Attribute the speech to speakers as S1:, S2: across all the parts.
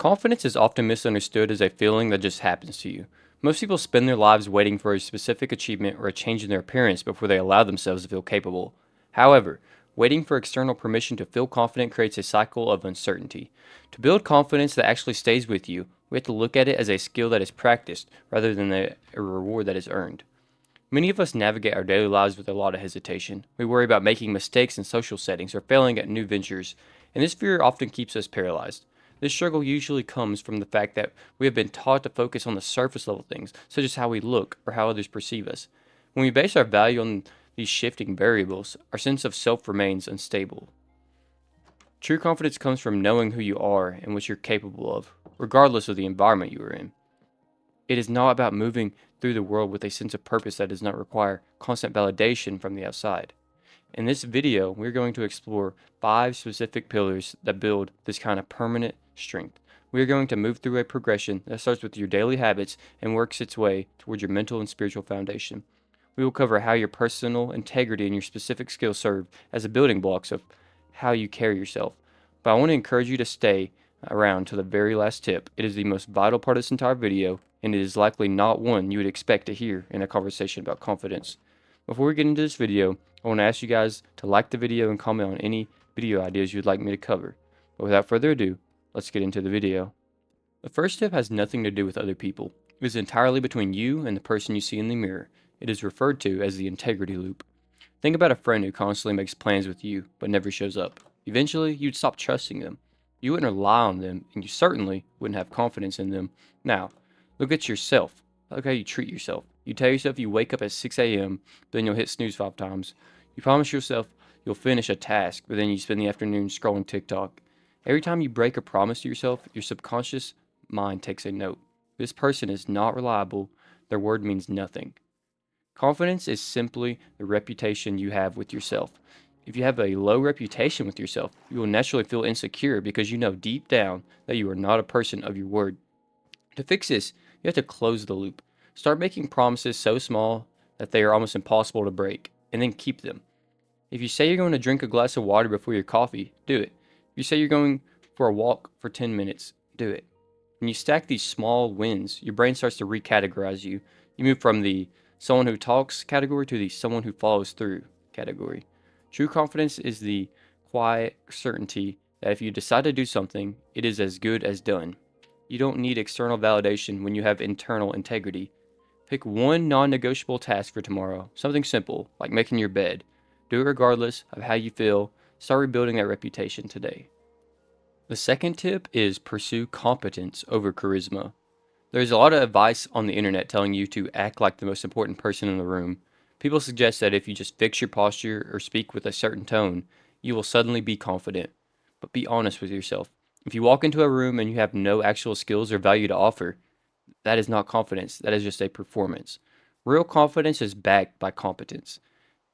S1: Confidence is often misunderstood as a feeling that just happens to you. Most people spend their lives waiting for a specific achievement or a change in their appearance before they allow themselves to feel capable. However, waiting for external permission to feel confident creates a cycle of uncertainty. To build confidence that actually stays with you, we have to look at it as a skill that is practiced rather than a reward that is earned. Many of us navigate our daily lives with a lot of hesitation. We worry about making mistakes in social settings or failing at new ventures, and this fear often keeps us paralyzed. This struggle usually comes from the fact that we have been taught to focus on the surface level things, such as how we look or how others perceive us. When we base our value on these shifting variables, our sense of self remains unstable. True confidence comes from knowing who you are and what you're capable of, regardless of the environment you are in. It is not about moving through the world with a sense of purpose that does not require constant validation from the outside. In this video, we're going to explore 5 specific pillars that build this kind of permanent strength. We are going to move through a progression that starts with your daily habits and works its way towards your mental and spiritual foundation. We will cover how your personal integrity and your specific skills serve as the building blocks of how you carry yourself. But I want to encourage you to stay around to the very last tip. It is the most vital part of this entire video, and it is likely not one you would expect to hear in a conversation about confidence. Before we get into this video, I want to ask you guys to like the video and comment on any video ideas you'd like me to cover. But without further ado, let's get into the video. The first tip has nothing to do with other people. It is entirely between you and the person you see in the mirror. It is referred to as the integrity loop. Think about a friend who constantly makes plans with you but never shows up. Eventually, you'd stop trusting them. You wouldn't rely on them, and you certainly wouldn't have confidence in them. Now, look at yourself. Look how you treat yourself. You tell yourself you wake up at 6 a.m., then you'll hit snooze 5 times. You promise yourself you'll finish a task, but then you spend the afternoon scrolling TikTok. Every time you break a promise to yourself, your subconscious mind takes a note. This person is not reliable. Their word means nothing. Confidence is simply the reputation you have with yourself. If you have a low reputation with yourself, you will naturally feel insecure because you know deep down that you are not a person of your word. To fix this, you have to close the loop. Start making promises so small that they are almost impossible to break, and then keep them. If you say you're going to drink a glass of water before your coffee, do it. If you say you're going for a walk for 10 minutes, do it. When you stack these small wins, your brain starts to recategorize you. You move from the someone who talks category to the someone who follows through category. True confidence is the quiet certainty that if you decide to do something, it is as good as done. You don't need external validation when you have internal integrity. Pick one non-negotiable task for tomorrow, something simple, like making your bed. Do it regardless of how you feel. Start rebuilding that reputation today. The second tip is pursue competence over charisma. There's a lot of advice on the internet telling you to act like the most important person in the room. People suggest that if you just fix your posture or speak with a certain tone, you will suddenly be confident. But be honest with yourself. If you walk into a room and you have no actual skills or value to offer, that is not confidence. That is just a performance. Real confidence is backed by competence.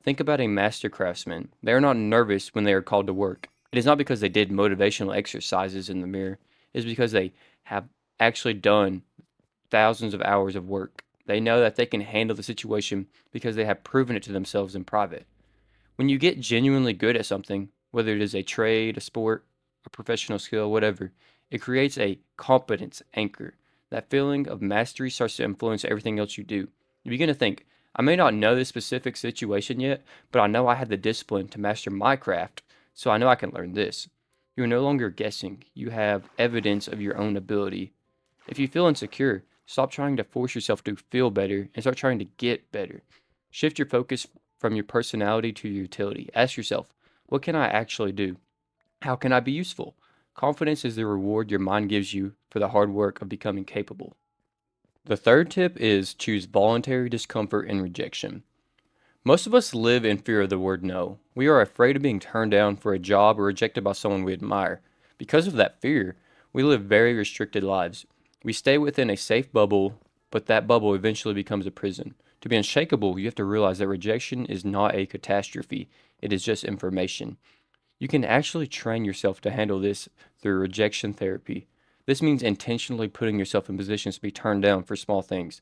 S1: Think about a master craftsman. They are not nervous when they are called to work. It is not because they did motivational exercises in the mirror. It is because they have actually done thousands of hours of work. They know that they can handle the situation because they have proven it to themselves in private. When you get genuinely good at something, whether it is a trade, a sport, a professional skill, whatever, it creates a competence anchor. That feeling of mastery starts to influence everything else you do. You begin to think, I may not know this specific situation yet, but I know I had the discipline to master my craft, so I know I can learn this. You are no longer guessing. You have evidence of your own ability. If you feel insecure, stop trying to force yourself to feel better and start trying to get better. Shift your focus from your personality to your utility. Ask yourself, what can I actually do? How can I be useful? Confidence is the reward your mind gives you for the hard work of becoming capable. The third tip is choose voluntary discomfort and rejection. Most of us live in fear of the word no. We are afraid of being turned down for a job or rejected by someone we admire. Because of that fear, we live very restricted lives. We stay within a safe bubble, but that bubble eventually becomes a prison. To be unshakable, you have to realize that rejection is not a catastrophe. It is just information. You can actually train yourself to handle this through rejection therapy. This means intentionally putting yourself in positions to be turned down for small things.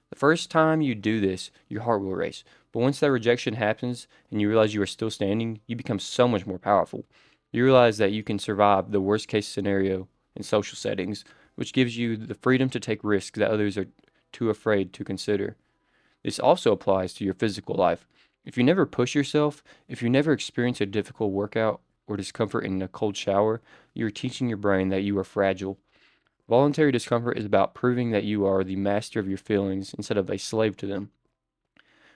S1: The first time you do this, your heart will race. But once that rejection happens and you realize you are still standing, you become so much more powerful. You realize that you can survive the worst case scenario in social settings, which gives you the freedom to take risks that others are too afraid to consider. This also applies to your physical life. If you never push yourself, if you never experience a difficult workout or discomfort in a cold shower, you are teaching your brain that you are fragile. Voluntary discomfort is about proving that you are the master of your feelings instead of a slave to them.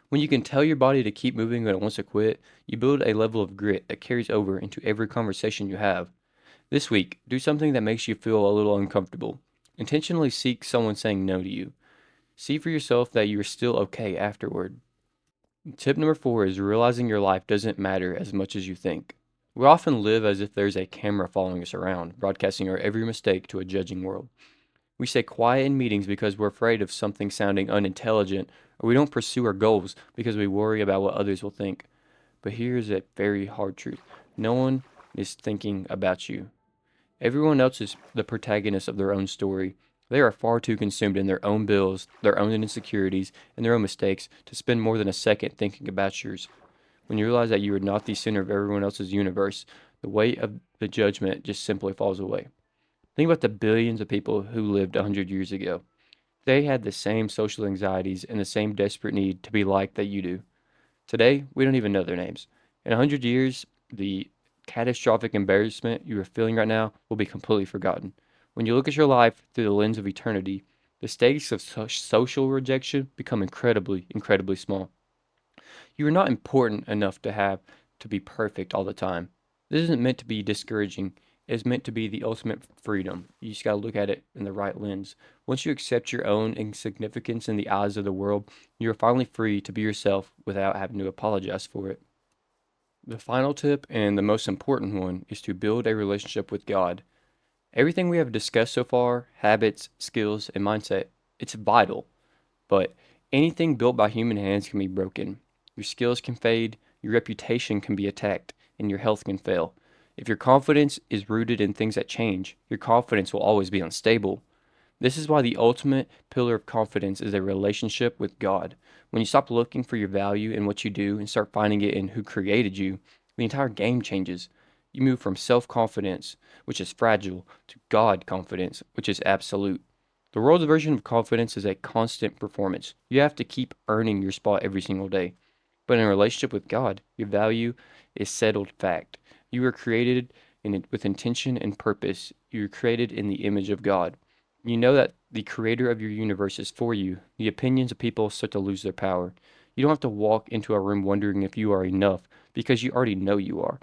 S1: When you can tell your body to keep moving when it wants to quit, you build a level of grit that carries over into every conversation you have. This week, do something that makes you feel a little uncomfortable. Intentionally seek someone saying no to you. See for yourself that you are still okay afterward. Tip number 4 is realizing your life doesn't matter as much as you think. We often live as if there's a camera following us around, broadcasting our every mistake to a judging world. We stay quiet in meetings because we're afraid of something sounding unintelligent, or we don't pursue our goals because we worry about what others will think. But here's a very hard truth: no one is thinking about you. Everyone else is the protagonist of their own story. They are far too consumed in their own bills, their own insecurities, and their own mistakes to spend more than a second thinking about yours. When you realize that you are not the center of everyone else's universe, the weight of the judgment just simply falls away. Think about the billions of people who lived 100 years ago. They had the same social anxieties and the same desperate need to be liked that you do. Today, we don't even know their names. In 100 years, the catastrophic embarrassment you are feeling right now will be completely forgotten. When you look at your life through the lens of eternity, the stakes of social rejection become incredibly, incredibly small. You are not important enough to have to be perfect all the time. This isn't meant to be discouraging. It's meant to be the ultimate freedom. You just got to look at it in the right lens. Once you accept your own insignificance in the eyes of the world, you are finally free to be yourself without having to apologize for it. The final tip, and the most important one, is to build a relationship with God. Everything we have discussed so far, habits, skills, and mindset, it's vital. But anything built by human hands can be broken. Your skills can fade, your reputation can be attacked, and your health can fail. If your confidence is rooted in things that change, your confidence will always be unstable. This is why the ultimate pillar of confidence is a relationship with God. When you stop looking for your value in what you do and start finding it in who created you, the entire game changes. You move from self confidence, which is fragile, to God confidence, which is absolute. The world's version of confidence is a constant performance. You have to keep earning your spot every single day. But in a relationship with God, your value is settled fact. You were created with intention and purpose. You were created in the image of God. You know that the creator of your universe is for you. The opinions of people start to lose their power. You don't have to walk into a room wondering if you are enough because you already know you are.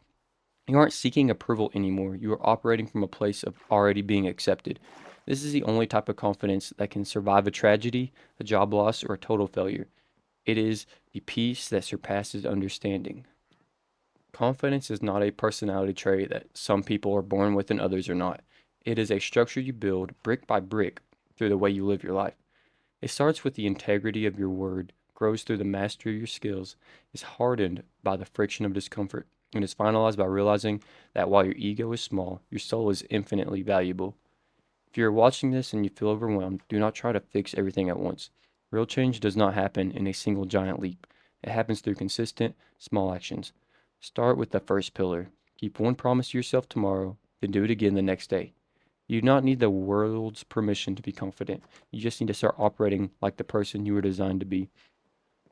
S1: You aren't seeking approval anymore. You are operating from a place of already being accepted. This is the only type of confidence that can survive a tragedy, a job loss, or a total failure. It is the peace that surpasses understanding. Confidence is not a personality trait that some people are born with and others are not. It is a structure you build brick by brick through the way you live your life. It starts with the integrity of your word, grows through the mastery of your skills, is hardened by the friction of discomfort, and is finalized by realizing that while your ego is small, your soul is infinitely valuable. If you're watching this and you feel overwhelmed, do not try to fix everything at once. Real change does not happen in a single giant leap. It happens through consistent, small actions. Start with the first pillar. Keep one promise to yourself tomorrow, then do it again the next day. You do not need the world's permission to be confident. You just need to start operating like the person you were designed to be.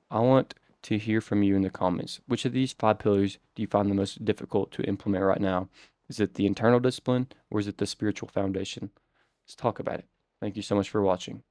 S1: I want to hear from you in the comments. Which of these 5 pillars do you find the most difficult to implement right now? Is it the internal discipline or is it the spiritual foundation? Let's talk about it. Thank you so much for watching.